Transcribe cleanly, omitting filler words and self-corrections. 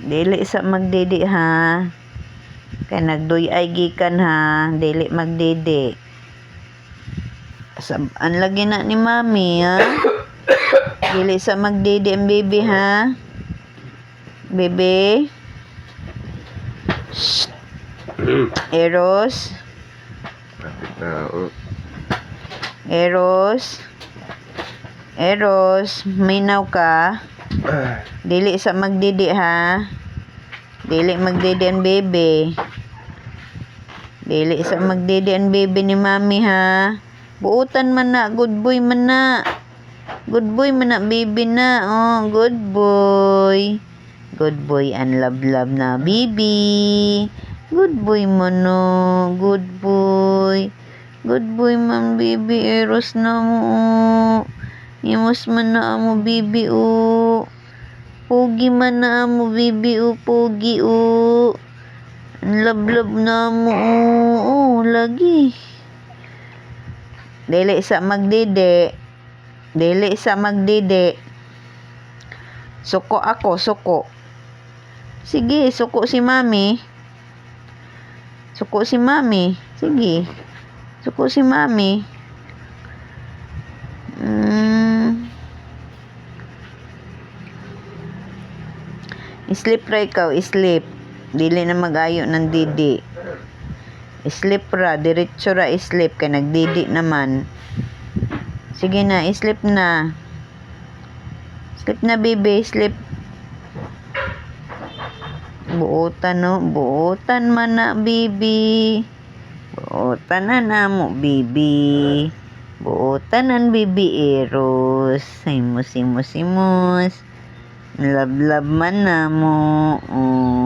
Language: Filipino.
Dili sa magdidi ha. Kay nagduyay gikan ha. Dili magdidi. An lagi na ni mami ha. Dili sa magdidi ang baby ha. Bebe. Shh. Eros. Eros. Eros, minaw ka. Dili sa magdidi ha. Dili magdidi ang baby. Dili sa magdidi ang baby ni mami ha. Buutan man na, good boy man na. Good boy man na, baby na. Oh, good boy. Good boy and love na baby. Good boy mo no. Good boy. Good boy man baby. Eros na mo. Imos man na mo baby o. Pogi man na mo baby o. Pogi o. Love na mo o. Lagi. Dili sa magdede. Dili sa magdede. Suko ako, suko. Sige, suko si mami. Suko si mami. Sige. Suko si mami. Sleep ra ikaw, sleep. Dili na magayo ng didi. Sleep ra, diretso ra sleep kay nagdidi naman. Sige na, sleep na. Sleep na baby, sleep. Buotan no, buotan man na baby. Buotan na mo baby. Buotan ang baby Eros. Simos. Love man na mo. Oh.